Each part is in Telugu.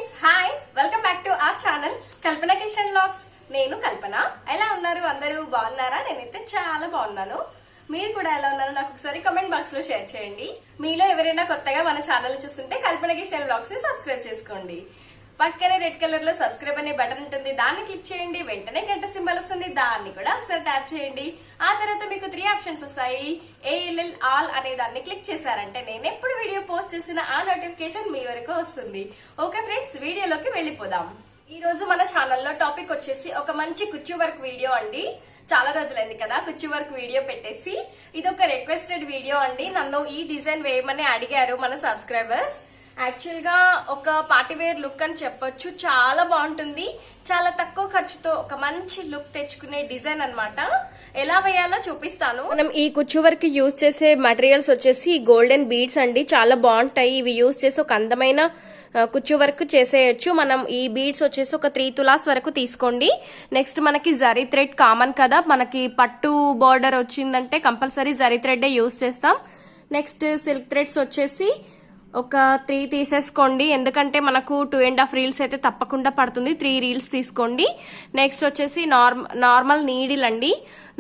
Friends, hi, welcome back to our channel Kalpana kitchen vlogs. నేను కల్పన. ఎలా ఉన్నారు? అందరూ బాగున్నారా? నేనైతే చాలా బాగున్నాను. మీరు కూడా ఎలా ఉన్నారో నాకు ఒకసారి కామెంట్ బాక్స్ లో షేర్ చేయండి. మీలో ఎవరైనా కొత్తగా మన ఛానల్ చూస్తుంటే కల్పన కిచెన్ వ్లాగ్స్ ని సబ్స్క్రైబ్ చేసుకోండి. పక్కనే రెడ్ కలర్ లో సబ్స్క్రైబ్ అనే బటన్ ఉంటుంది, దాన్ని క్లిక్ చేయండి. వెంటనే గంట సింబల్ వస్తుంది, దాన్ని కూడా ఒకసారి ట్యాప్ చేయండి. ఆ తర్వాత మీకు 3 ఆప్షన్స్ వస్తాయి. ALL ఆల్ అనే దాన్ని క్లిక్ చేశారంటే నేను ఎప్పుడు వీడియో పోస్ట్ చేసిన ఆ నోటిఫికేషన్ మీ వరకు వస్తుంది. ఓకే ఫ్రెండ్స్, వీడియోలోకి వెళ్ళిపోదాం. ఈ రోజు మన ఛానల్లో టాపిక్ వచ్చేసి ఒక మంచి కుచ్చు వర్క్ వీడియో అండి. చాలా రోజులైంది కదా కుచ్చు వర్క్ వీడియో పెట్టేసి. ఇది ఒక రిక్వెస్టెడ్ వీడియో అండి. నన్ను ఈ డిజైన్ వేయమని అడిగారు మన సబ్స్క్రైబర్స్. యాక్చువల్ గా ఒక పార్టీవేర్ లుక్ అని చెప్పొచ్చు. చాలా బాగుంటుంది. చాలా తక్కువ ఖర్చుతో ఒక మంచి లుక్ తెచ్చుకునే డిజైన్ అన్నమాట. ఎలా వేయాలో చూపిస్తాను. మనం ఈ కుచ్చు వర్క్ యూజ్ చేసే మటీరియల్స్ వచ్చేసి గోల్డెన్ బీడ్స్ అండి. చాలా బాగుంటాయి. ఇవి యూజ్ చేసి ఒక అందమైన కుచ్చు వర్క్ చేసేయచ్చు. మనం ఈ బీడ్స్ వచ్చేసి ఒక 3 తులాస్ వరకు తీసుకోండి. నెక్స్ట్ మనకి జరీ థ్రెడ్ కామన్ కదా, మనకి పట్టు బార్డర్ వచ్చిందంటే కంపల్సరీ జరీ థ్రెడ్ యూజ్ చేస్తాం. నెక్స్ట్ సిల్క్ థ్రెడ్స్ వచ్చేసి ఒక 3 తీసేసుకోండి, ఎందుకంటే మనకు 2.5 రీల్స్ అయితే తప్పకుండా పడుతుంది. 3 రీల్స్ తీసుకోండి. నెక్స్ట్ వచ్చేసి నార్మల్ నీడిల్ అండి.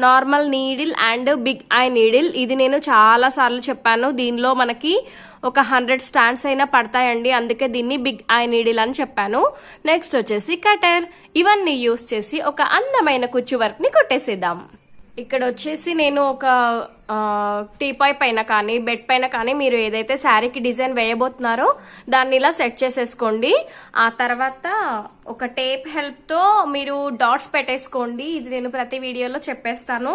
Normal needle and big eye needle. ఇది నేను చాలా సార్లు చెప్పాను. దీనిలో మనకి ఒక 100 స్టాండ్స్ అయినా పడతాయండి, అందుకే దీన్ని బిగ్ ఐ నీడిల్ అని చెప్పాను. నెక్స్ట్ వచ్చేసి కటర్. ఇవన్నీ యూస్ చేసి ఒక అందమైన కుచ్చు వర్క్ ని కొట్టేసేద్దాం. ఇక్కడ వచ్చేసి నేను ఒక టీపాయ్ పైన కానీ బెడ్ పైన కానీ మీరు ఏదైతే శారీకి డిజైన్ వేయబోతున్నారో దాన్ని ఇలా సెట్ చేసేసుకోండి. ఆ తర్వాత ఒక టేప్ హెల్ప్ తో మీరు డాట్స్ పెట్టేసుకోండి. ఇది నేను ప్రతి వీడియోలో చెప్పేస్తాను,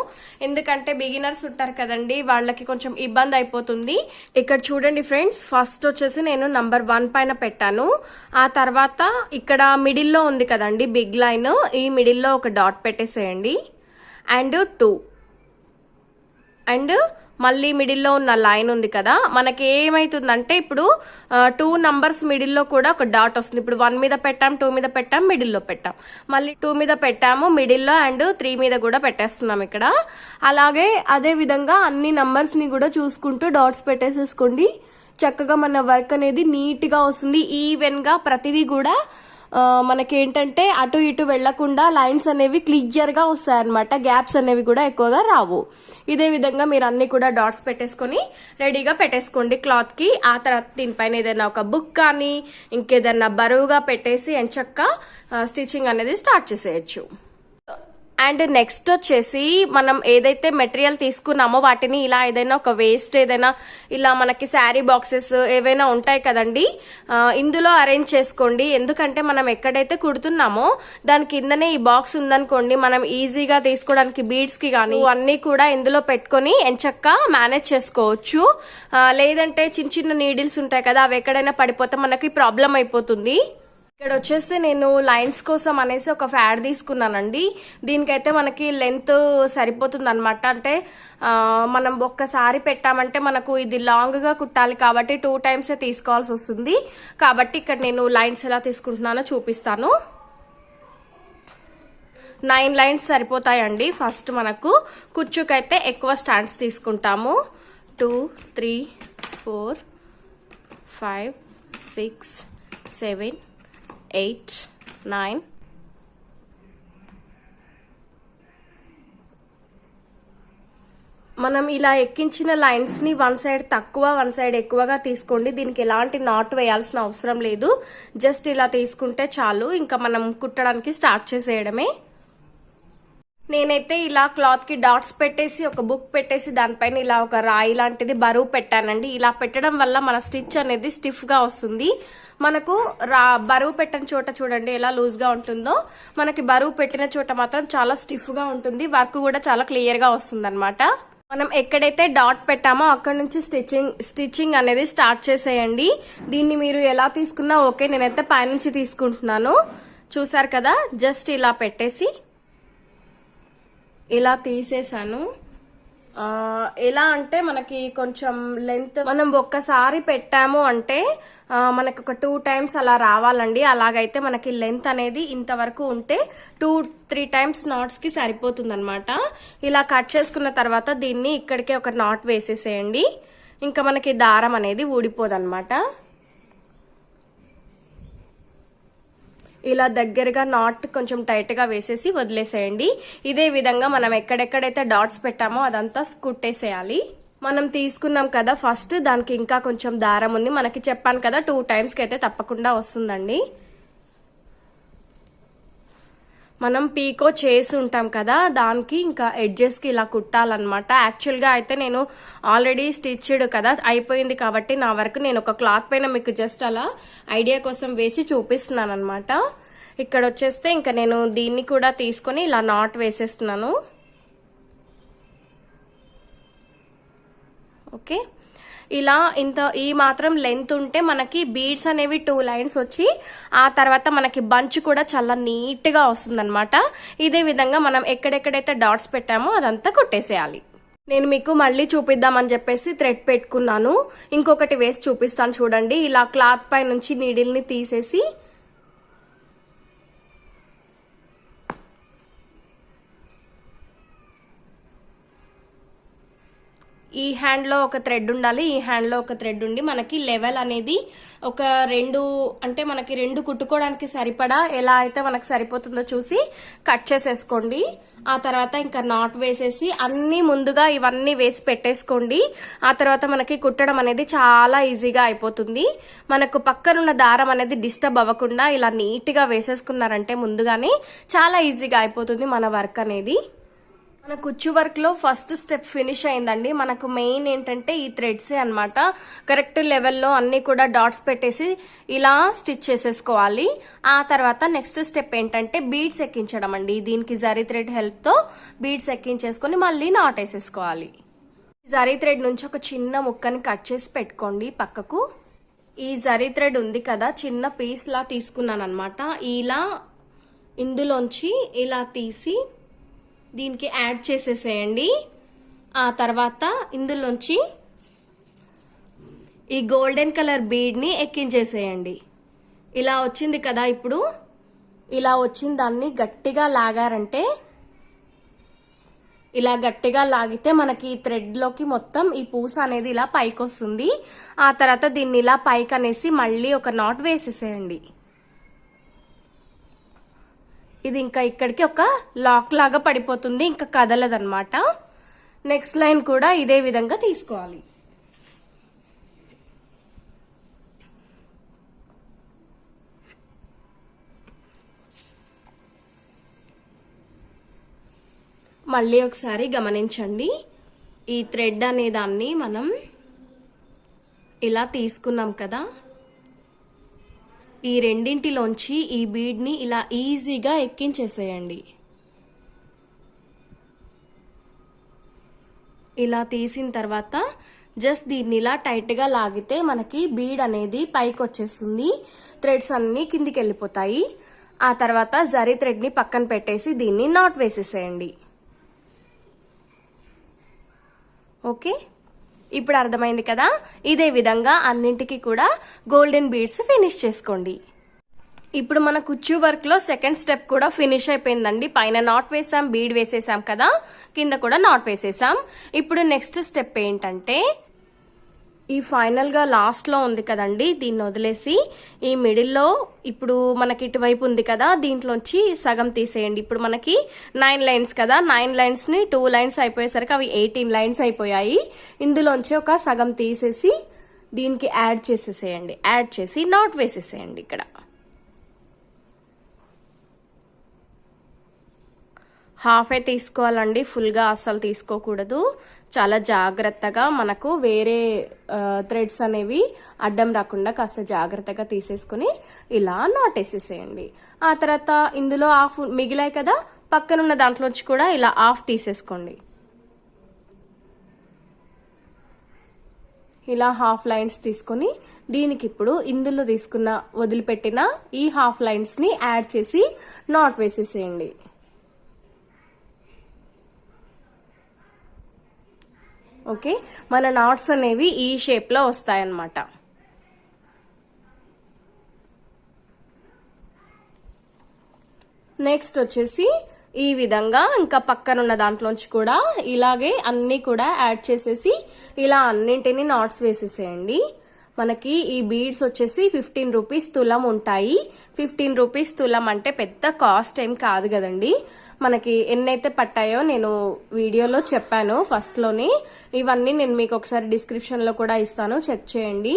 ఎందుకంటే బిగినర్స్ ఉంటారు కదండి, వాళ్ళకి కొంచెం ఇబ్బంది అయిపోతుంది. ఇక్కడ చూడండి ఫ్రెండ్స్, ఫస్ట్ వచ్చేసి నేను నంబర్ 1 పైన పెట్టాను. ఆ తర్వాత ఇక్కడ మిడిల్లో ఉంది కదండి బిగ్ లైన్, ఈ మిడిల్లో ఒక డాట్ పెట్టేసేయండి. అండ్ 2 అండ్ మళ్ళీ మిడిల్లో ఉన్న లైన్ ఉంది కదా, మనకి ఏమైతుందంటే ఇప్పుడు 2 నంబర్స్ మిడిల్లో కూడా ఒక డాట్ వస్తుంది. ఇప్పుడు 1 మీద పెట్టాం, 2 మీద పెట్టాం, మిడిల్లో పెట్టాం, మళ్ళీ 2 మీద పెట్టాము మిడిల్లో, అండ్ 3 మీద కూడా పెట్టేస్తున్నాం ఇక్కడ. అలాగే అదే విధంగా అన్ని నంబర్స్ ని కూడా చూసుకుంటూ డాట్స్ పెట్టేసేసుకోండి. చక్కగా మన వర్క్ అనేది నీట్ గా వస్తుంది. ఈవెన్ గా ప్రతిదీ కూడా మనకేంటంటే అటు ఇటు వెళ్లకుండా లైన్స్ అనేవి క్లియర్ గా వస్తాయి అనమాట. గ్యాప్స్ అనేవి కూడా ఎక్కువగా రావు. ఇదే విధంగా మీరు అన్ని కూడా డాట్స్ పెట్టేసుకొని రెడీగా పెట్టేసుకోండి క్లాత్ కి. ఆ తర్వాత దీనిపైన ఏదైనా ఒక బుక్ కానీ ఇంకేదైనా బరువుగా పెట్టేసి ఎంచక్కా స్టిచ్చింగ్ అనేది స్టార్ట్ చేసేయచ్చు. అండ్ నెక్స్ట్ వచ్చేసి మనం ఏదైతే మెటీరియల్ తీసుకున్నామో వాటిని ఇలా ఏదైనా ఒక వేస్ట్ ఏదైనా ఇలా మనకి శారీ బాక్సెస్ ఏవైనా ఉంటాయి కదండి, ఇందులో అరేంజ్ చేసుకోండి. ఎందుకంటే మనం ఎక్కడైతే కుడుతున్నామో దాని కిందనే ఈ బాక్స్ ఉందనుకోండి, మనం ఈజీగా తీసుకోవడానికి బీడ్స్ కి కానీ అన్ని కూడా ఇందులో పెట్టుకొని ఎంచక్కా మేనేజ్ చేసుకోవచ్చు. లేదంటే చిన్న చిన్న నీడిల్స్ ఉంటాయి కదా, అవి ఎక్కడైనా పడిపోతే మనకి ప్రాబ్లం అయిపోతుంది. ఇక్కడ వచ్చేసి నేను లైన్స్ కోసం అనేసి ఒక ఫ్యాడ్ తీసుకున్నానండి. దీనికైతే మనకి లెంత్ సరిపోతుంది అనమాట. అంటే మనం ఒక్కసారి పెట్టామంటే మనకు ఇది లాంగ్ గా కుట్టాలి కాబట్టి 2 టైమ్స్ తీసుకోవాల్సి వస్తుంది. కాబట్టి ఇక్కడ నేను లైన్స్ ఎలా తీసుకుంటున్నానో చూపిస్తాను. 9 లైన్స్ సరిపోతాయండి. ఫస్ట్ మనకు కుచ్చుకైతే ఎక్కువ స్టాండ్స్ తీసుకుంటాము. 2 3 4 5 6 7 8 9 మనం ఇలా ఎక్కించిన లైన్స్ ని 1 సైడ్ తక్కువ 1 సైడ్ ఎక్కువగా తీసుకోండి. దీనికి ఎలాంటి నాట్ వేయాల్సిన అవసరం లేదు. జస్ట్ ఇలా తీసుకుంటే చాలు. ఇంకా మనం కుట్టడానికి స్టార్ట్ చేసేయడమే. నేనైతే ఇలా క్లాత్ కి డాట్స్ పెట్టేసి ఒక బుక్ పెట్టేసి దానిపైన ఇలా ఒక రాయి లాంటిది బరువు పెట్టానండి. ఇలా పెట్టడం వల్ల మన స్టిచ్ అనేది స్టిఫ్ గా వస్తుంది. మనకు బరువు పెట్టిన చోట చూడండి ఎలా లూజ్ గా ఉంటుందో, మనకి బరువు పెట్టిన చోట మాత్రం చాలా స్టిఫ్ గా ఉంటుంది. వర్క్ కూడా చాలా క్లియర్ గా వస్తుంది అనమాట. మనం ఎక్కడైతే డాట్ పెట్టామో అక్కడ నుంచి స్టిచ్చింగ్ అనేది స్టార్ట్ చేసేయండి. దీన్ని మీరు ఎలా తీసుకున్నా ఓకే, నేనైతే పైనుంచి తీసుకుంటున్నాను. చూసారు కదా, జస్ట్ ఇలా పెట్టేసి ఇలా తీసేసాను. ఎలా అంటే మనకి కొంచెం లెంత్ మనం ఒక్కసారి పెట్టాము అంటే మనకు ఒక 2 టైమ్స్ అలా రావాలండి. అలాగైతే మనకి లెంత్ అనేది ఇంతవరకు ఉంటే 2-3 టైమ్స్ నాట్స్ కి సరిపోతుంది అనమాట. ఇలా కట్ చేసుకున్న తర్వాత దీన్ని ఇక్కడికే ఒక నాట్ వేసేసేయండి. ఇంకా మనకి దారం అనేది ఊడిపోదన్నమాట. ఇలా దగ్గరగా నాట్ కొంచెం టైట్గా వేసేసి వదిలేసేయండి. ఇదే విధంగా మనం ఎక్కడెక్కడైతే డాట్స్ పెట్టామో అదంతా కుట్టేసేయాలి. మనం తీసుకున్నాం కదా ఫస్ట్, దానికి ఇంకా కొంచెం దారం ఉంది. మనకి చెప్పాను కదా 2 టైమ్స్కి అయితే తప్పకుండా వస్తుందండి. మనం పీకో చేసి ఉంటాం కదా, దానికి ఇంకా ఎడ్జెస్కి ఇలా కుట్టాలన్నమాట. యాక్చువల్గా అయితే నేను ఆల్రెడీ స్టిచ్డ్ కదా అయిపోయింది కాబట్టి నా వరకు నేను ఒక క్లాత్ పైన మీకు జస్ట్ అలా ఐడియా కోసం వేసి చూపిస్తున్నాను అనమాట. ఇక్కడ వచ్చేస్తే ఇంకా నేను దీన్ని కూడా తీసుకొని ఇలా నాట్ వేసేస్తున్నాను. ఓకే, ఇలా ఈ మాత్రం లెంత్ ఉంటే మనకి బీడ్స్ అనేవి 2 లైన్స్ వచ్చి ఆ తర్వాత మనకి బంచ్ కూడా చాలా నీట్గా వస్తుందన్నమాట. ఇదే విధంగా మనం ఎక్కడెక్కడైతే డాట్స్ పెట్టామో అదంతా కొట్టేసేయాలి. నేను మీకు మళ్ళీ చూపిద్దామని చెప్పేసి థ్రెడ్ పెట్టుకున్నాను. ఇంకొకటి వేసి చూపిస్తాను చూడండి. ఇలా క్లాత్ పై నుంచి నీడిల్ని తీసేసి ఈ హ్యాండ్లో ఒక థ్రెడ్ ఉండాలి, ఈ హ్యాండ్లో ఒక థ్రెడ్ ఉండి మనకి లెవెల్ అనేది ఒక 2 అంటే మనకి 2 కుట్టుకోవడానికి సరిపడా ఎలా అయితే మనకు సరిపోతుందో చూసి కట్ చేసేసుకోండి. ఆ తర్వాత ఇంకా నాట్ వేసేసి అన్ని ముందుగా ఇవన్నీ వేసి పెట్టేసుకోండి. ఆ తర్వాత మనకి కుట్టడం అనేది చాలా ఈజీగా అయిపోతుంది. మనకు పక్కనున్న దారం అనేది డిస్టర్బ్ అవ్వకుండా ఇలా నీట్గా వేసేసుకున్నారంటే ముందుగానే చాలా ఈజీగా అయిపోతుంది మన వర్క్ అనేది. మన కుచ్చు వర్క్లో ఫస్ట్ స్టెప్ ఫినిష్ అయిందండి. మనకు మెయిన్ ఏంటంటే ఈ థ్రెడ్సే అనమాట. కరెక్ట్ లెవెల్లో అన్నీ కూడా డాట్స్ పెట్టేసి ఇలా స్టిచ్ చేసేసుకోవాలి. ఆ తర్వాత నెక్స్ట్ స్టెప్ ఏంటంటే బీడ్స్ ఎక్కించడం అండి. దీనికి జరీ థ్రెడ్ హెల్ప్తో బీడ్స్ ఎక్కించేసుకొని మళ్ళీ నాట్ వేసేసుకోవాలి. జరీ థ్రెడ్ నుంచి ఒక చిన్న ముక్కని కట్ చేసి పెట్టుకోండి పక్కకు. ఈ జరీ థ్రెడ్ ఉంది కదా, చిన్న పీస్లా తీసుకున్నాను అనమాట. ఇలా ఇందులోంచి ఇలా తీసి దీనికి యాడ్ చేసేసేయండి. ఆ తర్వాత ఇందులోంచి ఈ గోల్డెన్ కలర్ బీడ్ని ఎక్కించేసేయండి. ఇలా వచ్చింది కదా, ఇప్పుడు ఇలా వచ్చిన దాన్ని గట్టిగా లాగారంటే, ఇలా గట్టిగా లాగితే మనకి ఈ థ్రెడ్లోకి మొత్తం ఈ పూస అనేది ఇలా పైకి వస్తుంది. ఆ తర్వాత దీన్ని ఇలా పైకి అనేసి మళ్ళీ ఒక నాట్ వేసేసేయండి. ఇది ఇంకా ఇక్కడికి ఒక లాక్ లాగా పడిపోతుంది, ఇంకా కదలదన్నమాట. నెక్స్ట్ లైన్ కూడా ఇదే విధంగా తీసుకోవాలి. మళ్ళీ ఒకసారి గమనించండి. ఈ థ్రెడ్ అనే దాన్ని మనం ఇలా తీసుకున్నాం కదా, ఈ రెండింటిలోంచి ఈ బీడ్ని ఇలా ఈజీగా ఎక్కించేసేయండి. ఇలా తీసిన తర్వాత జస్ట్ దీన్ని ఇలా టైట్గా లాగితే మనకి బీడ్ అనేది పైకి వచ్చేస్తుంది. థ్రెడ్స్ అన్నీ కిందికి వెళ్ళిపోతాయి. ఆ తర్వాత జరీ థ్రెడ్ని పక్కన పెట్టేసి దీన్ని నాట్ వేసేసేయండి. ఓకే, ఇప్పుడు అర్థమైంది కదా. ఇదే విధంగా అన్నింటికి కూడా గోల్డెన్ బీడ్స్ ఫినిష్ చేసుకోండి. ఇప్పుడు మన కుచ్చు వర్క్ లో సెకండ్ స్టెప్ కూడా ఫినిష్ అయిపోయిందండి. పైన నాట్ వేసాం, బీడ్ వేసేసాం కదా, కింద కూడా నాట్ వేసేసాం. ఇప్పుడు నెక్స్ట్ స్టెప్ ఏంటంటే ఈ ఫైనల్ గా లాస్ట్ లో ఉంది కదండి, దీన్ని వదిలేసి ఈ మిడిల్ లో ఇప్పుడు మనకి ఇటువైపు ఉంది కదా, దీంట్లోంచి సగం తీసేయండి. ఇప్పుడు మనకి 9 లైన్స్ కదా, 9 లైన్స్ ని 2 లైన్స్ అయిపోయేసరికి అవి 18 లైన్స్ అయిపోయాయి. ఇందులోంచి ఒక సగం తీసేసి దీనికి యాడ్ చేసేసేయండి. యాడ్ చేసి నాట్ వేసేసేయండి. ఇక్కడ హాఫే తీసుకోవాలండి, ఫుల్గా అస్సలు తీసుకోకూడదు. చాలా జాగ్రత్తగా మనకు వేరే థ్రెడ్స్ అనేవి అడ్డం రాకుండా కాస్త జాగ్రత్తగా తీసేసుకుని ఇలా నాటేసేసేయండి. ఆ తర్వాత ఇందులో హాఫ్ మిగిలాయి కదా, పక్కనున్న దాంట్లోంచి కూడా ఇలా హాఫ్ తీసేసుకోండి. ఇలా హాఫ్ లైన్స్ తీసుకొని దీనికి ఇప్పుడు ఇందులో తీసుకున్న వదిలిపెట్టిన ఈ హాఫ్ లైన్స్ని యాడ్ చేసి నాట్ వేసేసేయండి. ఓకే, మన నాట్స్ అనేవి ఈ షేప్లో వస్తాయన్నమాట. నెక్స్ట్ వచ్చేసి ఈ విధంగా ఇంకా పక్కనున్న దాంట్లోంచి కూడా ఇలాగే అన్నీ కూడా యాడ్ చేసేసి ఇలా అన్నింటినీ నాట్స్ వేసేసేయండి. మనకి ఈ బీడ్స్ వచ్చేసి 15 రూపీస్ తులం ఉంటాయి. 15 రూపీస్ తులం అంటే పెద్ద కాస్ట్ ఏం కాదు కదండి. మనకి ఎన్నైతే పట్టాయో నేను వీడియోలో చెప్పాను ఫస్ట్లోని. ఇవన్నీ నేను మీకు ఒకసారి డిస్క్రిప్షన్లో కూడా ఇస్తాను, చెక్ చేయండి.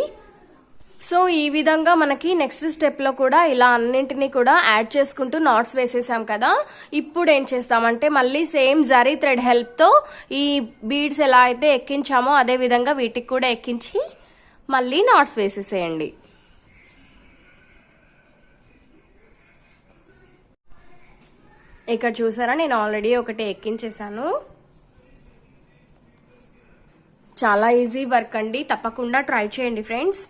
సో ఈ విధంగా మనకి నెక్స్ట్ స్టెప్లో కూడా ఇలా అన్నింటినీ కూడా యాడ్ చేసుకుంటూ నాట్స్ వేసేసాం కదా. ఇప్పుడు ఏం చేస్తామంటే మళ్ళీ సేమ్ జరీ థ్రెడ్ హెల్ప్తో ఈ బీడ్స్ ఎలా అయితే ఎక్కించామో అదే విధంగా వీటికి కూడా ఎక్కించి మళ్ళీ నాట్స్ వేసేసేయండి. ఇక్కడ చూసారా, నేను ఆల్రెడీ ఒకటి ఎక్కించేసాను. చాలా ఈజీ వర్క్ అండి, తప్పకుండా ట్రై చేయండి ఫ్రెండ్స్.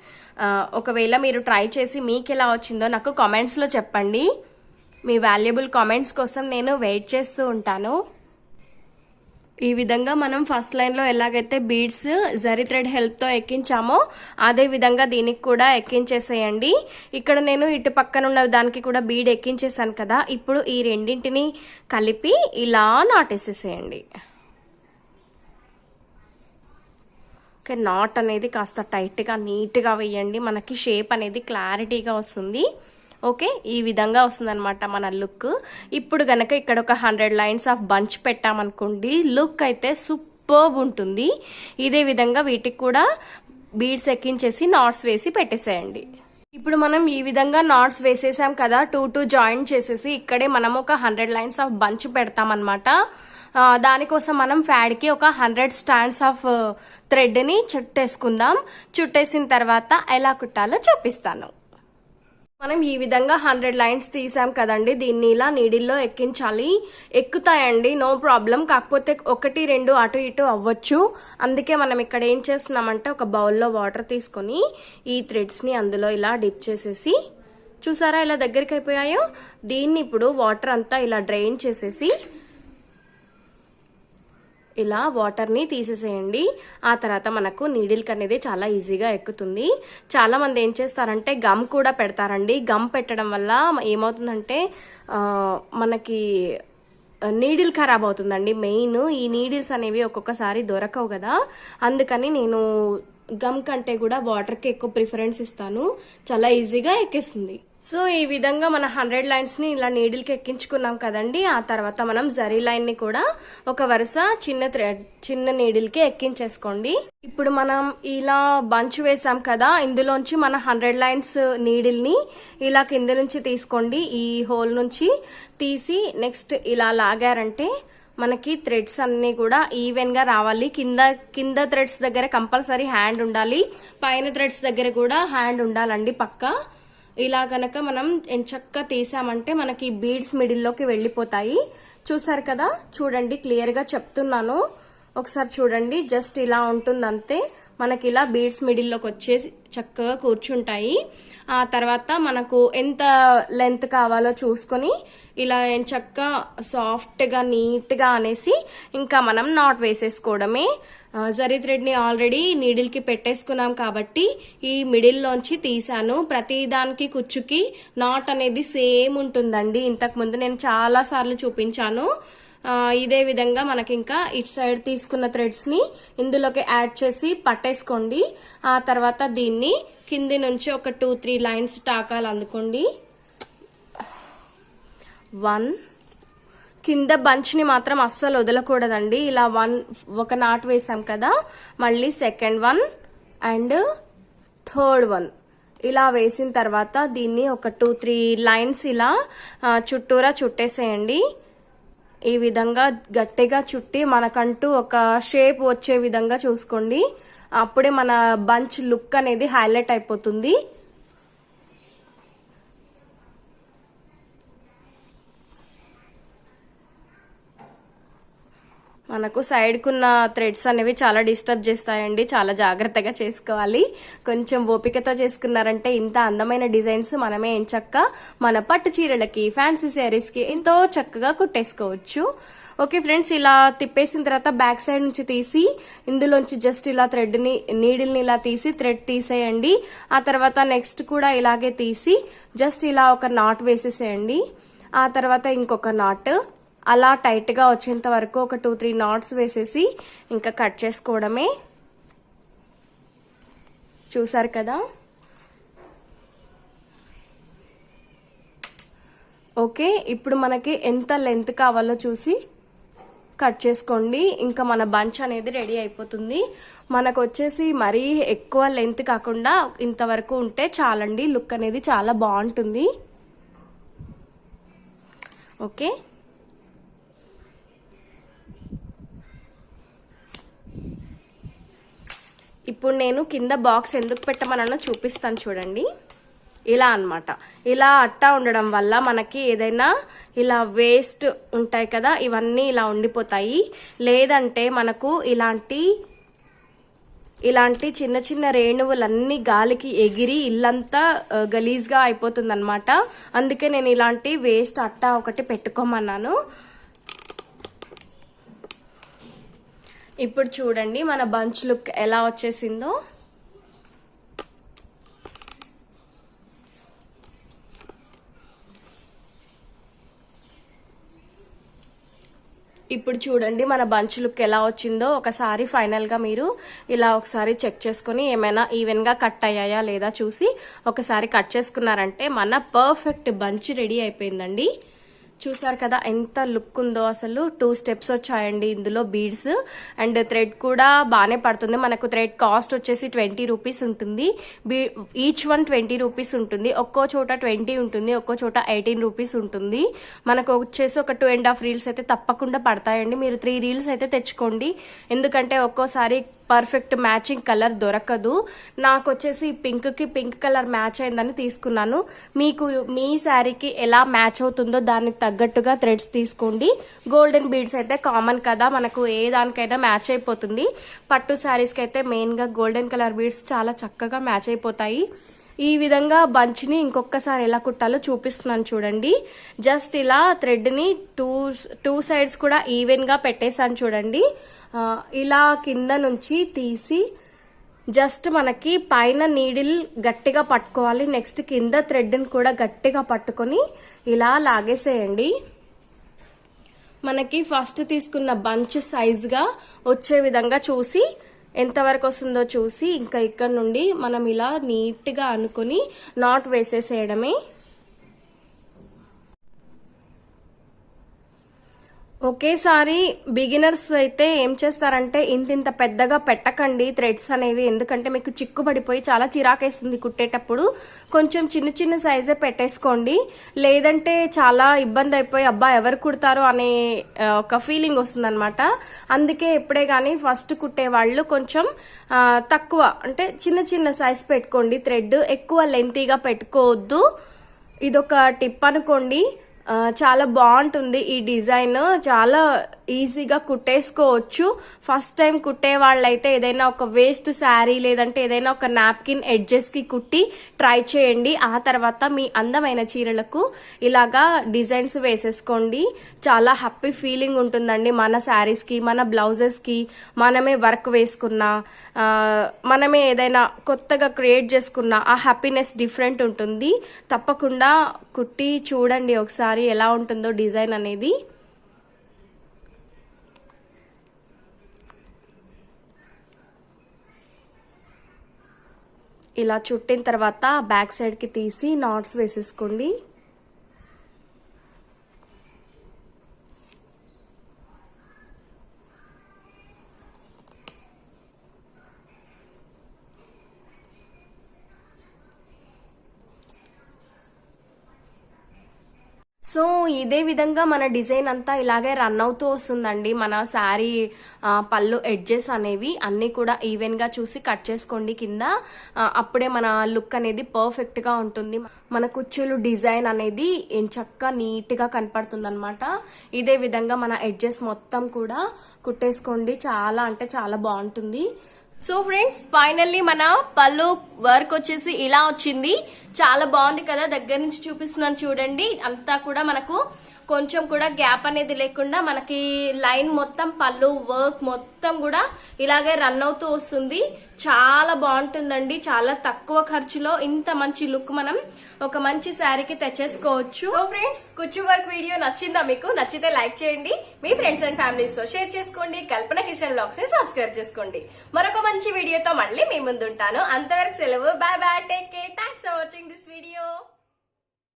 ఒకవేళ మీరు ట్రై చేసి మీకు ఎలా వచ్చిందో నాకు కామెంట్స్లో చెప్పండి. మీ వాల్యుబుల్ కామెంట్స్ కోసం నేను వెయిట్ చేస్తూ ఉంటాను. ఈ విధంగా మనం ఫస్ట్ లైన్లో ఎలాగైతే బీడ్స్ జరీ థ్రెడ్ హెల్ప్తో ఎక్కించామో అదే విధంగా దీనికి కూడా ఎక్కించేసేయండి. ఇక్కడ నేను ఇటు పక్కన ఉన్న దానికి కూడా బీడ్ ఎక్కించేసాను కదా. ఇప్పుడు ఈ రెండింటిని కలిపి ఇలా నాటేసేసేయండి. ఓకే, నాట్ అనేది కాస్త టైట్గా నీట్గా వేయండి, మనకి షేప్ అనేది క్లారిటీగా వస్తుంది. ఓకే, ఈ విధంగా వస్తుందన్నమాట మన లుక్. ఇప్పుడు గనక ఇక్కడ ఒక 100 లైన్స్ ఆఫ్ బంచ్ పెట్టామనుకోండి, లుక్ అయితే సూపర్బ్ ఉంటుంది. ఇదే విధంగా వీటికి కూడా బీడ్స్ ఎక్కించేసి నాట్స్ వేసి పెట్టేసేయండి. ఇప్పుడు మనం ఈ విధంగా నాట్స్ వేసేసాం కదా, 2 జాయిన్ చేసేసి ఇక్కడే మనం ఒక 100 లైన్స్ ఆఫ్ బంచ్ పెడతామన్నమాట. దానికోసం మనం ఫ్యాడ్కి ఒక 100 స్టాండ్స్ ఆఫ్ థ్రెడ్ని చుట్టేసుకుందాం. చుట్టేసిన తర్వాత ఎలా కుట్టాలో చూపిస్తాను. మనం ఈ విధంగా 100 లైన్స్ తీసాం కదండి, దీన్ని ఇలా నీడిల్లో ఎక్కించాలి. ఎక్కుతాయండి, నో ప్రాబ్లం. కాకపోతే 1, 2 అటు ఇటు అవ్వచ్చు. అందుకే మనం ఇక్కడ ఏం చేస్తున్నామంటే ఒక బౌల్లో వాటర్ తీసుకొని ఈ థ్రెడ్స్ని అందులో ఇలా డిప్ చేసేసి, చూసారా ఇలా దగ్గరికి అయిపోయాయో, దీన్ని ఇప్పుడు వాటర్ అంతా ఇలా డ్రైన్ చేసేసి ఇలా వాటర్ని తీసేసేయండి. ఆ తర్వాత మనకు నీడిల్కి అనేది చాలా ఈజీగా ఎక్కుతుంది. చాలామంది ఏం చేస్తారంటే గమ్ కూడా పెడతారండి. గమ్ పెట్టడం వల్ల ఏమవుతుందంటే మనకి నీడిల్ ఖరాబ్ అవుతుందండి. మెయిన్ ఈ నీడిల్స్ అనేవి ఒక్కొక్కసారి దొరకవు కదా, అందుకని నేను గమ్ కంటే కూడా వాటర్కి ఎక్కువ ప్రిఫరెన్స్ ఇస్తాను. చాలా ఈజీగా ఎక్కేస్తుంది. సో ఈ విధంగా మన 100 లైన్స్ని ఇలా నీడిల్కి ఎక్కించుకున్నాం కదండి. ఆ తర్వాత మనం జరీ లైన్ని కూడా ఒక వరుస చిన్న నీడిల్కి ఎక్కించేసుకోండి. ఇప్పుడు మనం ఇలా బంచ్ వేసాం కదా, ఇందులోంచి మన 100 లైన్స్ నీడిల్ని ఇలా కింద నుంచి తీసుకోండి. ఈ హోల్ నుంచి తీసి నెక్స్ట్ ఇలా లాగారంటే మనకి థ్రెడ్స్ అన్నీ కూడా ఈవెన్గా రావాలి. కింద థ్రెడ్స్ దగ్గర కంపల్సరీ హ్యాండ్ ఉండాలి, పైన థ్రెడ్స్ దగ్గర కూడా హ్యాండ్ ఉండాలండి పక్కా. ఇలా కనుక మనం ఎంచక్కా తీసామంటే మనకి బీడ్స్ మిడిల్లోకి వెళ్ళిపోతాయి. చూసారు కదా, చూడండి క్లియర్గా చెప్తున్నాను, ఒకసారి చూడండి. జస్ట్ ఇలా ఉంటుంది అంతే. మనకి ఇలా బీడ్స్ మిడిల్లోకి వచ్చేసి చక్కగా కూర్చుంటాయి. ఆ తర్వాత మనకు ఎంత లెంత్ కావాలో చూసుకొని ఇలా ఎంచక్కా సాఫ్ట్గా నీట్గా అనేసి ఇంకా మనం నాట్ వేసేసుకోవడమే. జరీ థ్రెడ్ని ఆల్రెడీ నీడిల్కి పెట్టేసుకున్నాం కాబట్టి ఈ మిడిల్లోంచి తీసాను. ప్రతి దానికి కుచ్చుకి నాట్ అనేది సేమ్ ఉంటుందండి. ఇంతకుముందు నేను చాలా సార్లు చూపించాను. ఇదే విధంగా మనకి ఇంకా ఇటు సైడ్ తీసుకున్న థ్రెడ్స్ని ఇందులోకి యాడ్ చేసి పట్టేసుకోండి. ఆ తర్వాత దీన్ని కింది నుంచి ఒక 2-3 లైన్స్ టాకాలు అందుకోండి. 1 కింద బంచ్ని మాత్రం అస్సలు వదలకూడదండి. ఇలా ఒక నాట్ వేసాం కదా, మళ్ళీ సెకండ్ 1 అండ్ థర్డ్ 1 ఇలా వేసిన తర్వాత దీన్ని ఒక 2-3 లైన్స్ ఇలా చుట్టూరా చుట్టేసేయండి. ఈ విధంగా గట్టిగా చుట్టి మనకంటూ ఒక షేప్ వచ్చే విధంగా చూసుకోండి. అప్పుడే మన బంచ్ లుక్ అనేది హైలైట్ అయిపోతుంది. మనకు సైడ్కున్న థ్రెడ్స్ అనేవి చాలా డిస్టర్బ్ చేస్తాయండి, చాలా జాగ్రత్తగా చేసుకోవాలి. కొంచెం ఓపికతో చేసుకున్నారంటే ఇంత అందమైన డిజైన్స్ మనమే ఎంచక్క మన పట్టు చీరలకి, ఫ్యాన్సీ శారీస్కి ఎంతో చక్కగా కుట్టేసుకోవచ్చు. ఓకే ఫ్రెండ్స్, ఇలా తిప్పేసిన తర్వాత బ్యాక్ సైడ్ నుంచి తీసి ఇందులోంచి జస్ట్ ఇలా నీడిల్ని ఇలా తీసి థ్రెడ్ తీసేయండి. ఆ తర్వాత నెక్స్ట్ కూడా ఇలాగే తీసి జస్ట్ ఇలా ఒక నాట్ వేసేసేయండి. ఆ తర్వాత ఇంకొక నాట్ అలా టైట్గా వచ్చేంత వరకు ఒక 2-3 నాట్స్ వేసేసి ఇంకా కట్ చేసుకోవడమే. చూసారు కదా. ఓకే, ఇప్పుడు మనకి ఎంత లెంత్ కావాలో చూసి కట్ చేసుకోండి. ఇంకా మన బంచ్ అనేది రెడీ అయిపోతుంది. మనకు వచ్చేసి మరీ ఎక్కువ లెంత్ కాకుండా ఇంతవరకు ఉంటే చాలండి. లుక్ అనేది చాలా బాగుంటుంది. ఓకే, ఇప్పుడు నేను కింద బాక్స్ ఎందుకు పెట్టమనో చూపిస్తాను చూడండి. ఇలా అన్నమాట. ఇలా అట్టా ఉండడం వల్ల మనకి ఏదైనా ఇలా వేస్ట్ ఉంటాయి కదా, ఇవన్నీ ఇలా ఉండిపోతాయి. లేదంటే మనకు ఇలాంటి చిన్న చిన్న రేణువులన్నీ గాలికి ఎగిరి ఇల్లంతా గలీజ్గా అయిపోతుంది అనమాట. అందుకే నేను ఇలాంటి వేస్ట్ అట్టా ఒకటి పెట్టుకోమన్నాను. ఇప్పుడు చూడండి మన బంచ్ లుక్ ఎలా వచ్చేసిందో. ఇప్పుడు చూడండి మన బంచ్ లుక్ ఎలా వచ్చిందో. ఒకసారి ఫైనల్గా మీరు ఇలా ఒకసారి చెక్ చేసుకొని ఏమైనా ఈవెన్గా కట్ అయ్యాయా లేదా చూసి ఒకసారి కట్ చేసుకున్నారంటే మన పర్ఫెక్ట్ బంచ్ రెడీ అయిపోయిందండి. చూసారు కదా ఎంత లుక్ ఉందో. అసలు 2 స్టెప్స్ వచ్చాయండి ఇందులో బీడ్స్. అండ్ థ్రెడ్ కూడా బాగానే పడుతుంది. మనకు థ్రెడ్ కాస్ట్ వచ్చేసి 20 రూపీస్ ఉంటుంది. ఈచ్ వన్ 20 రూపీస్ ఉంటుంది. ఒక్కో చోట 20 ఉంటుంది, ఒక్కో చోట 18 రూపీస్ ఉంటుంది. మనకు వచ్చేసి ఒక 2.5 రీల్స్ అయితే తప్పకుండా పడతాయండి. మీరు 3 రీల్స్ అయితే తెచ్చుకోండి. ఎందుకంటే ఒక్కోసారి పర్ఫెక్ట్ మ్యాచింగ్ కలర్ దొరకదు. నాకు వచ్చేసి పింక్ కలర్ మ్యాచ్ అయిందని తీసుకున్నాను. మీకు మీ శారీకి ఎలా మ్యాచ్ అవుతుందో దానికి తగ్గట్టుగా థ్రెడ్స్ తీసుకోండి. గోల్డెన్ బీడ్స్ అయితే కామన్ కదా, మనకు ఏ దానికైనా మ్యాచ్ అయిపోతుంది. పట్టు శారీస్కి అయితే మెయిన్గా గోల్డెన్ కలర్ బీడ్స్ చాలా చక్కగా మ్యాచ్ అయిపోతాయి. ఈ విధంగా బంచ్ని ఇంకొకసారి ఎలా కుట్టాలో చూపిస్తున్నాను చూడండి. జస్ట్ ఇలా థ్రెడ్ని టూ సైడ్స్ కూడా ఈవెన్గా పెట్టేసాను చూడండి. ఇలా కింద నుంచి తీసి జస్ట్ మనకి పైన నీడిల్ గట్టిగా పట్టుకోవాలి. నెక్స్ట్ కింద థ్రెడ్ని కూడా గట్టిగా పట్టుకొని ఇలా లాగేసేయండి. మనకి ఫస్ట్ తీసుకున్న బంచ్ సైజ్గా వచ్చే విధంగా చూసి ఎంతవరకు వస్తుందో చూసి ఇంకా ఇక్కడ నుండి మనం ఇలా నీట్గా అనుకొని నాట్ వేసేసేయడమే. ఒకేసారి బిగినర్స్ అయితే ఏం చేస్తారంటే ఇంత పెద్దగా పెట్టకండి థ్రెడ్స్ అనేవి. ఎందుకంటే మీకు చిక్కుబడిపోయి చాలా చిరాకేస్తుంది కుట్టేటప్పుడు. కొంచెం చిన్న సైజే పెట్టేసుకోండి. లేదంటే చాలా ఇబ్బంది అయిపోయి అబ్బా ఎవరు కుడతారో అనే ఒక ఫీలింగ్ వస్తుంది అనమాట. అందుకే ఎప్పుడే కానీ ఫస్ట్ కుట్టే వాళ్ళు కొంచెం తక్కువ అంటే చిన్న సైజ్ పెట్టుకోండి. థ్రెడ్ ఎక్కువ లెంతీగా పెట్టుకోవద్దు. ఇదొక టిప్ అనుకోండి. చాలా బాగుంటుంది ఈ డిజైన్. చాలా ఈజీగా కుట్టేసుకోవచ్చు. ఫస్ట్ టైం కుట్టే వాళ్ళైతే ఏదైనా ఒక వేస్ట్ శారీ లేదంటే ఏదైనా ఒక నాప్కిన్ ఎడ్జెస్కి కుట్టి ట్రై చేయండి. ఆ తర్వాత మీ అందమైన చీరలకు ఇలాగా డిజైన్స్ వేసేసుకోండి. చాలా హ్యాపీ ఫీలింగ్ ఉంటుందండి. మన శారీస్కి మన బ్లౌజెస్కి మనమే వర్క్ వేసుకున్నా, మనమే ఏదైనా కొత్తగా క్రియేట్ చేసుకున్నా ఆ హ్యాపీనెస్ డిఫరెంట్ ఉంటుంది. తప్పకుండా కుట్టి చూడండి ఒకసారి ఎలా ఉంటుందో డిజైన్ అనేది. ఇలా చుట్టిన తర్వాత బ్యాక్ సైడ్కి తీసి నాట్స్ వేసేసుకోండి. సో ఇదే విధంగా మన డిజైన్ అంతా ఇలాగే రన్ అవుతూ వస్తుందండి. మన శారీ పళ్ళు ఎడ్జెస్ అనేవి అన్నీ కూడా ఈవెన్గా చూసి కట్ చేసుకోండి కింద. అప్పుడే మన లుక్ అనేది పర్ఫెక్ట్గా ఉంటుంది. మన కుచ్చులు డిజైన్ అనేది చక్కగా నీట్గా కనపడుతుంది అనమాట. ఇదే విధంగా మన ఎడ్జెస్ మొత్తం కూడా కుట్టేసుకోండి. చాలా అంటే చాలా బాగుంటుంది. సో ఫ్రెండ్స్, ఫైనల్లీ మన పళ్ళు వర్క్ వచ్చేసి ఇలా వచ్చింది. చాలా బాగుంది కదా. దగ్గర నుంచి చూపిస్తున్నాను చూడండి. అంతా కూడా మనకు కొంచెం కూడా గ్యాప్ అనేది లేకుండా మనకి లైన్ మొత్తం పళ్ళు వర్క్ మొత్తం కూడా ఇలాగే రన్ అవుతూ వస్తుంది. చాలా బాగుంటుందండి. చాలా తక్కువ ఖర్చులో ఇంత మంచి లుక్ మనం ఒక మంచి శారీకి తెచ్చేసుకోవచ్చు. సో ఫ్రెండ్స్, కుచ్చు వర్క్ వీడియో నచ్చిందా మీకు? నచ్చితే లైక్ చేయండి, మీ ఫ్రెండ్స్ అండ్ ఫ్యామిలీస్ తో షేర్ చేసుకోండి, కల్పన కిచెన్ వ్లాగ్స్ ని సబ్స్క్రైబ్ చేసుకోండి. మరొక మంచి వీడియోతో మళ్ళీ మీ ముందు ఉంటాను. అంతవరకు సెలవు. Bye bye, take care, thanks for watching this video.